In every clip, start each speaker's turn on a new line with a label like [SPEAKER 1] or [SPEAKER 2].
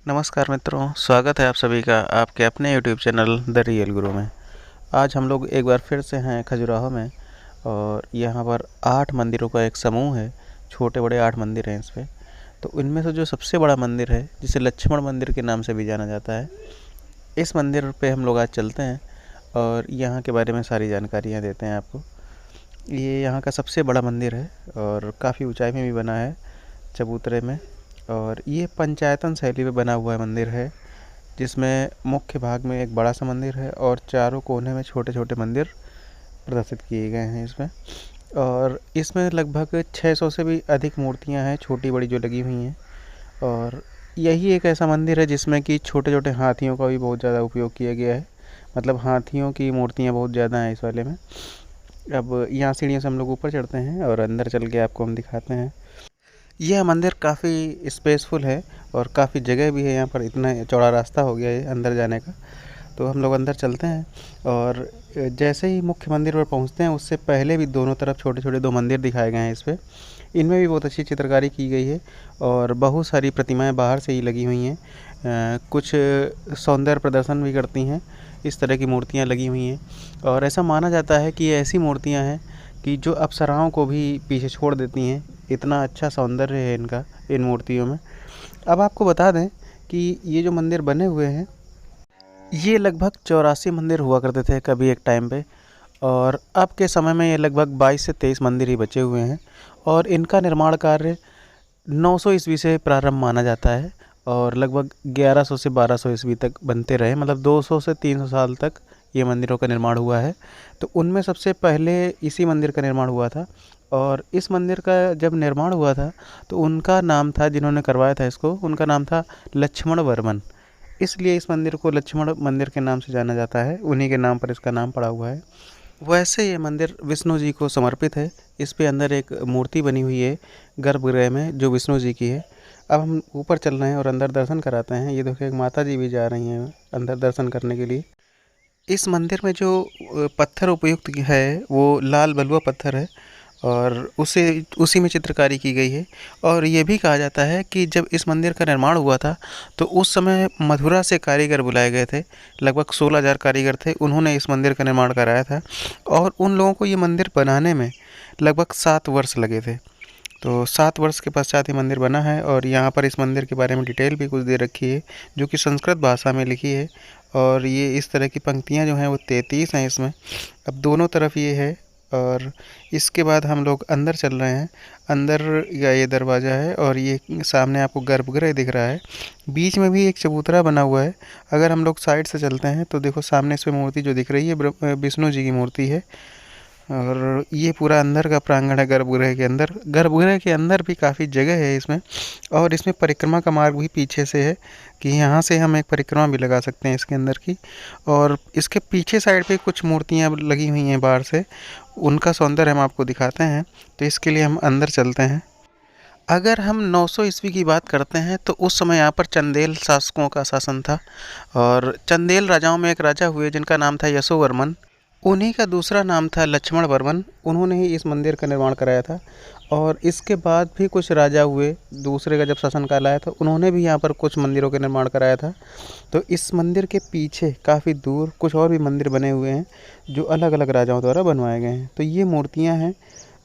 [SPEAKER 1] नमस्कार मित्रों, स्वागत है आप सभी का आपके अपने यूट्यूब चैनल द रियल गुरु में। आज हम लोग एक बार फिर से हैं खजुराहो में और यहाँ पर 8 मंदिरों का एक समूह है। छोटे बड़े 8 मंदिर हैं इस पे। तो इनमें से जो सबसे बड़ा मंदिर है जिसे लक्ष्मण मंदिर के नाम से भी जाना जाता है, इस मंदिर पे हम लोग आज चलते हैं और यहाँ के बारे में सारी जानकारियाँ देते हैं आपको। ये यहाँ का सबसे बड़ा मंदिर है और काफ़ी ऊंचाई में भी बना है, चबूतरे में। और ये पंचायतन शैली में बना हुआ मंदिर है, जिसमें मुख्य भाग में एक बड़ा सा मंदिर है और चारों कोने में छोटे छोटे मंदिर प्रदर्शित किए गए हैं इसमें। और इसमें लगभग 600 से भी अधिक मूर्तियां हैं, छोटी बड़ी जो लगी हुई हैं। और यही एक ऐसा मंदिर है जिसमें कि छोटे छोटे हाथियों का भी बहुत ज़्यादा उपयोग किया गया है। मतलब हाथियों की मूर्तियाँ बहुत ज़्यादा हैं इस वाले में। अब यहाँ सीढ़ियों से हम लोग ऊपर चढ़ते हैं और अंदर चल के आपको हम दिखाते हैं। यह मंदिर काफ़ी स्पेसफुल है और काफ़ी जगह भी है यहाँ पर, इतना चौड़ा रास्ता हो गया है अंदर जाने का। तो हम लोग अंदर चलते हैं और जैसे ही मुख्य मंदिर पर पहुँचते हैं उससे पहले भी दोनों तरफ छोटे छोटे 2 मंदिर दिखाए गए हैं इस पे। इनमें भी बहुत अच्छी चित्रकारी की गई है और बहुत सारी प्रतिमाएं बाहर से ही लगी हुई हैं। कुछ सौंदर्य प्रदर्शन भी करती हैं, इस तरह की मूर्तियाँ लगी हुई हैं। और ऐसा माना जाता है कि ये ऐसी मूर्तियाँ हैं कि जो अप्सराओं को भी पीछे छोड़ देती हैं, इतना अच्छा सौंदर्य है इनका, इन मूर्तियों में। अब आपको बता दें कि ये जो मंदिर बने हुए हैं, ये लगभग 84 मंदिर हुआ करते थे कभी एक टाइम पे, और अब के समय में ये लगभग 22 से 23 मंदिर ही बचे हुए हैं। और इनका निर्माण कार्य 900 ईस्वी से प्रारंभ माना जाता है और लगभग 1100 से 1200 ईस्वी तक बनते रहे। मतलब 200 से 300 साल तक ये मंदिरों का निर्माण हुआ है। तो उनमें सबसे पहले इसी मंदिर का निर्माण हुआ था। और इस मंदिर का जब निर्माण हुआ था तो उनका नाम था, जिन्होंने करवाया था इसको, उनका नाम था लक्ष्मण वर्मन। इसलिए इस मंदिर को लक्ष्मण मंदिर के नाम से जाना जाता है, उन्हीं के नाम पर इसका नाम पड़ा हुआ है। वैसे ये मंदिर विष्णु जी को समर्पित है। इस पे अंदर एक मूर्ति बनी हुई है गर्भगृह में, जो विष्णु जी की है। अब हम ऊपर चल रहे हैं और अंदर दर्शन कराते हैं। ये देखो, एक माता जी भी जा रही हैं अंदर दर्शन करने के लिए। इस मंदिर में जो पत्थर उपयुक्त है वो लाल बलुआ पत्थर है और उसे उसी में चित्रकारी की गई है। और ये भी कहा जाता है कि जब इस मंदिर का निर्माण हुआ था तो उस समय मथुरा से कारीगर बुलाए गए थे। लगभग 16,000 कारीगर थे, उन्होंने इस मंदिर का निर्माण कराया था। और उन लोगों को ये मंदिर बनाने में लगभग 7 वर्ष लगे थे। तो 7 वर्ष के पश्चात ये मंदिर बना है। और यहाँ पर इस मंदिर के बारे में डिटेल भी कुछ दे रखी है, जो कि संस्कृत भाषा में लिखी है। और ये इस तरह की पंक्तियाँ जो हैं वो 33 हैं इसमें। अब दोनों तरफ ये है। और इसके बाद हम लोग अंदर चल रहे हैं। अंदर का ये दरवाज़ा है और ये सामने आपको गर्भगृह दिख रहा है। बीच में भी एक चबूतरा बना हुआ है। अगर हम लोग साइड से चलते हैं तो देखो, सामने इस पे मूर्ति जो दिख रही है विष्णु जी की मूर्ति है। और ये पूरा अंदर का प्रांगण है गर्भगृह के अंदर। गर्भगृह के अंदर भी काफ़ी जगह है इसमें। और इसमें परिक्रमा का मार्ग भी पीछे से है कि यहाँ से हम एक परिक्रमा भी लगा सकते हैं इसके अंदर की। और इसके पीछे साइड पे कुछ मूर्तियाँ लगी हुई हैं बाहर से, उनका सौंदर्य हम आपको दिखाते हैं। तो इसके लिए हम अंदर चलते हैं। अगर हम 900 ईस्वी की बात करते हैं तो उस समय यहाँ पर चंदेल शासकों का शासन था। और चंदेल राजाओं में एक राजा हुए जिनका नाम था यशोवर्मन। उन्हीं का दूसरा नाम था लक्ष्मण वर्मन। उन्होंने ही इस मंदिर का निर्माण कराया था। और इसके बाद भी कुछ राजा हुए, दूसरे का जब शासनकाल आया तो उन्होंने भी यहाँ पर कुछ मंदिरों का निर्माण कराया था। तो इस मंदिर के पीछे काफ़ी दूर कुछ और भी मंदिर बने हुए हैं जो अलग अलग राजाओं द्वारा बनवाए गए हैं। तो ये मूर्तियाँ हैं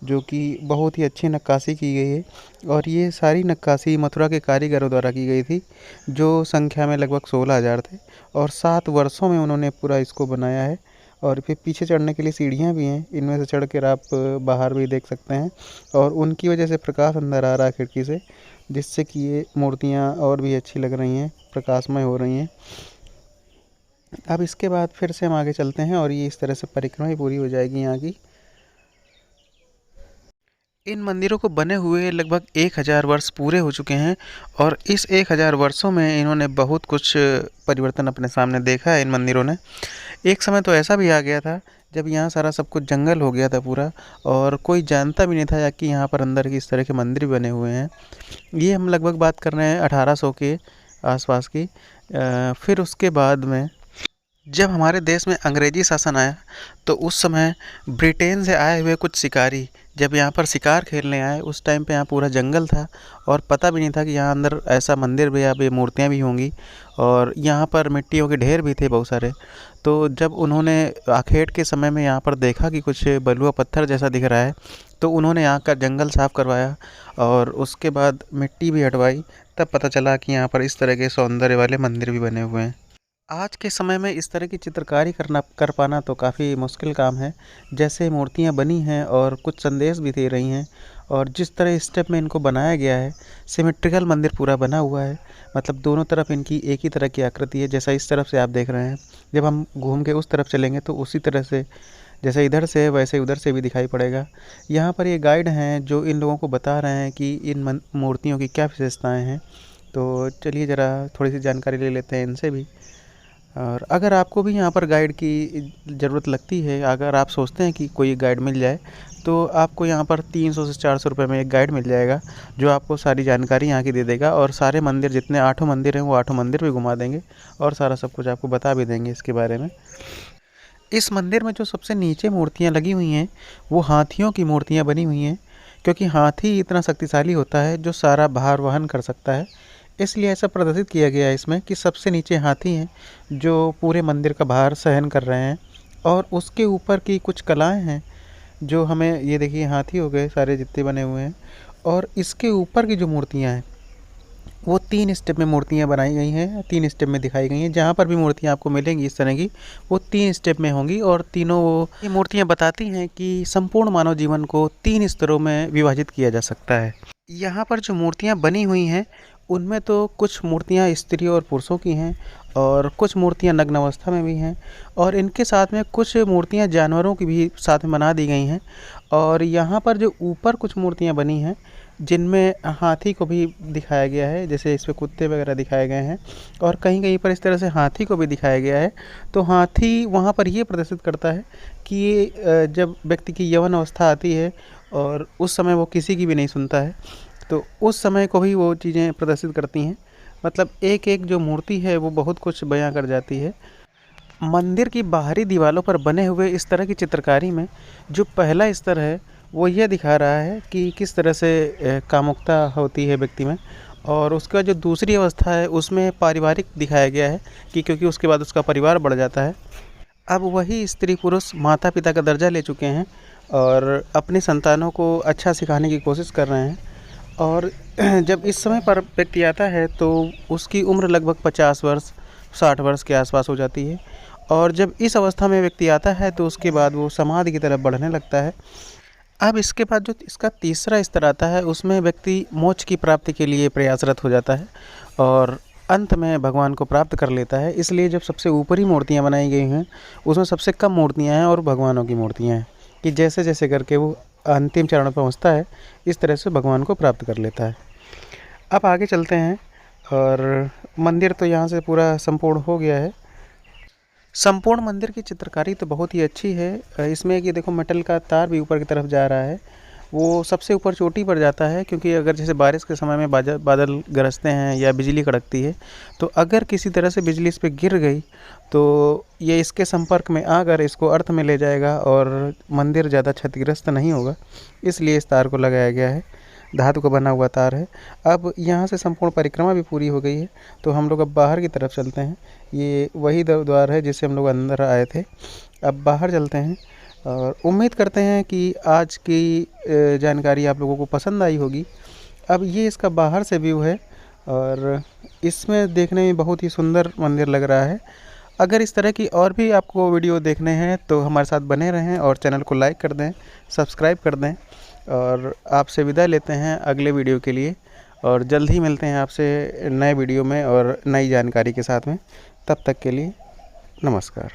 [SPEAKER 1] जो कि बहुत ही अच्छी नक्काशी की गई है। और ये सारी नक्काशी मथुरा के कारीगरों द्वारा की गई थी, जो संख्या में लगभग 16,000 थे। और 7 वर्षों में उन्होंने पूरा इसको बनाया है। और फिर पीछे चढ़ने के लिए सीढ़ियाँ भी हैं, इनमें से चढ़ कर आप बाहर भी देख सकते हैं। और उनकी वजह से प्रकाश अंदर आ रहा है खिड़की से, जिससे कि ये मूर्तियाँ और भी अच्छी लग रही हैं, प्रकाशमय हो रही हैं। अब इसके बाद फिर से हम आगे चलते हैं और ये इस तरह से परिक्रमा ही पूरी हो जाएगी यहाँ की। इन मंदिरों को बने हुए लगभग 1000 वर्ष पूरे हो चुके हैं। और इस 1000 वर्षों में इन्होंने बहुत कुछ परिवर्तन अपने सामने देखा है इन मंदिरों ने। एक समय तो ऐसा भी आ गया था जब यहाँ सारा सब कुछ जंगल हो गया था पूरा, और कोई जानता भी नहीं था कि यहाँ पर अंदर इस तरह के मंदिर बने हुए हैं। ये हम लगभग बात कर रहे हैं 1800 के आसपास की। फिर उसके बाद में जब हमारे देश में अंग्रेजी शासन आया तो उस समय ब्रिटेन से आए हुए कुछ शिकारी जब यहाँ पर शिकार खेलने आए, उस टाइम पे यहाँ पूरा जंगल था और पता भी नहीं था कि यहाँ अंदर ऐसा मंदिर भी, यहाँ पे मूर्तियाँ भी होंगी और यहाँ पर मिट्टियों के ढेर भी थे बहुत सारे। तो जब उन्होंने आखेट के समय में यहाँ पर देखा कि कुछ बलुआ पत्थर जैसा दिख रहा है, तो उन्होंने यहाँ का जंगल साफ़ करवाया और उसके बाद मिट्टी भी हटवाई। तब पता चला कि यहाँ पर इस तरह के सौंदर्य वाले मंदिर भी बने हुए हैं। आज के समय में इस तरह की चित्रकारी कर पाना तो काफ़ी मुश्किल काम है। जैसे मूर्तियाँ बनी हैं और कुछ संदेश भी दे रही हैं और जिस तरह स्टेप में इनको बनाया गया है, सिमेट्रिकल मंदिर पूरा बना हुआ है। मतलब दोनों तरफ इनकी एक ही तरह की आकृति है, जैसा इस तरफ से आप देख रहे हैं। जब हम घूम के उस तरफ चलेंगे तो उसी तरह से जैसे इधर से है वैसे उधर से भी दिखाई पड़ेगा। यहाँ पर ये गाइड हैं जो इन लोगों को बता रहे हैं कि इन मूर्तियों की क्या विशेषताएँ हैं। तो चलिए ज़रा थोड़ी सी जानकारी ले लेते हैं इनसे भी। और अगर आपको भी यहाँ पर गाइड की ज़रूरत लगती है, अगर आप सोचते हैं कि कोई गाइड मिल जाए, तो आपको यहाँ पर 300 से 400 रुपये में एक गाइड मिल जाएगा जो आपको सारी जानकारी यहाँ की दे देगा और सारे मंदिर, जितने 8 मंदिर हैं वो 8 मंदिर भी घुमा देंगे और सारा सब कुछ आपको बता भी देंगे इसके बारे में। इस मंदिर में जो सबसे नीचे मूर्तियाँ लगी हुई हैं वो हाथियों की मूर्तियाँ बनी हुई हैं, क्योंकि हाथी इतना शक्तिशाली होता है जो सारा भार वहन कर सकता है। इसलिए ऐसा प्रदर्शित किया गया है इसमें कि सबसे नीचे हाथी हैं जो पूरे मंदिर का भार सहन कर रहे हैं और उसके ऊपर की कुछ कलाएं हैं जो हमें, ये देखिए हाथी हो गए सारे जितने बने हुए हैं और इसके ऊपर की जो मूर्तियां हैं वो 3 स्टेप में मूर्तियां बनाई गई हैं, 3 स्टेप में दिखाई गई हैं। जहाँ पर भी मूर्तियां आपको मिलेंगी इस तरह की, वो 3 स्टेप में होंगी और तीनों वो ये मूर्तियां बताती हैं कि संपूर्ण मानव जीवन को 3 स्तरों में विभाजित किया जा सकता है। यहाँ पर जो मूर्तियाँ बनी हुई हैं उनमें तो कुछ मूर्तियाँ स्त्रियों और पुरुषों की हैं और कुछ मूर्तियाँ नग्न अवस्था में भी हैं और इनके साथ में कुछ मूर्तियाँ जानवरों की भी साथ में बना दी गई हैं। और यहाँ पर जो ऊपर कुछ मूर्तियाँ बनी हैं जिनमें हाथी को भी दिखाया गया है, जैसे इस पे कुत्ते वगैरह दिखाए गए हैं और कहीं कहीं पर इस तरह से हाथी को भी दिखाया गया है। तो हाथी वहाँ पर ये प्रदर्शित करता है कि ये जब व्यक्ति की यौवन अवस्था आती है और उस समय वो किसी की भी नहीं सुनता है, तो उस समय को भी वो चीज़ें प्रदर्शित करती हैं। मतलब एक एक जो मूर्ति है वो बहुत कुछ बयां कर जाती है। मंदिर की बाहरी दीवारों पर बने हुए इस तरह की चित्रकारी में जो पहला स्तर है वो ये दिखा रहा है कि किस तरह से कामुकता होती है व्यक्ति में, और उसका जो दूसरी अवस्था है उसमें पारिवारिक दिखाया गया है कि क्योंकि उसके बाद उसका परिवार बढ़ जाता है। अब वही स्त्री पुरुष माता पिता का दर्जा ले चुके हैं और अपनी संतानों को अच्छा सिखाने की कोशिश कर रहे हैं। और जब इस समय पर व्यक्ति आता है तो उसकी उम्र लगभग 50 वर्ष 60 वर्ष के आसपास हो जाती है और जब इस अवस्था में व्यक्ति आता है तो उसके बाद वो समाधि की तरफ बढ़ने लगता है। अब इसके बाद जो इसका तीसरा स्तर आता है उसमें व्यक्ति मोक्ष की प्राप्ति के लिए प्रयासरत हो जाता है और अंत में भगवान को प्राप्त कर लेता है। इसलिए जब सबसे ऊपरी मूर्तियाँ बनाई गई हैं उसमें सबसे कम मूर्तियाँ हैं और भगवानों की मूर्तियाँ हैं कि जैसे जैसे करके वो अंतिम चरण पर पहुँचता है इस तरह से भगवान को प्राप्त कर लेता है। अब आगे चलते हैं और मंदिर तो यहाँ से पूरा संपूर्ण हो गया है। संपूर्ण मंदिर की चित्रकारी तो बहुत ही अच्छी है। इसमें कि देखो मेटल का तार भी ऊपर की तरफ जा रहा है, वो सबसे ऊपर चोटी पर जाता है क्योंकि अगर जैसे बारिश के समय में बादल गरजते हैं या बिजली कड़कती है तो अगर किसी तरह से बिजली इस पर गिर गई तो ये इसके संपर्क में आकर इसको अर्थ में ले जाएगा और मंदिर ज़्यादा क्षतिग्रस्त नहीं होगा, इसलिए इस तार को लगाया गया है। धातु का बना हुआ तार है। अब यहाँ से संपूर्ण परिक्रमा भी पूरी हो गई है तो हम लोग अब बाहर की तरफ चलते हैं। ये वही द्वार है जिससे हम लोग अंदर आए थे। अब बाहर चलते हैं और उम्मीद करते हैं कि आज की जानकारी आप लोगों को पसंद आई होगी। अब ये इसका बाहर से व्यू है और इसमें देखने में बहुत ही सुंदर मंदिर लग रहा है। अगर इस तरह की और भी आपको वीडियो देखने हैं तो हमारे साथ बने रहें और चैनल को लाइक कर दें, सब्सक्राइब कर दें और आपसे विदा लेते हैं अगले वीडियो के लिए और जल्द ही मिलते हैं आपसे नए वीडियो में और नई जानकारी के साथ में। तब तक के लिए नमस्कार।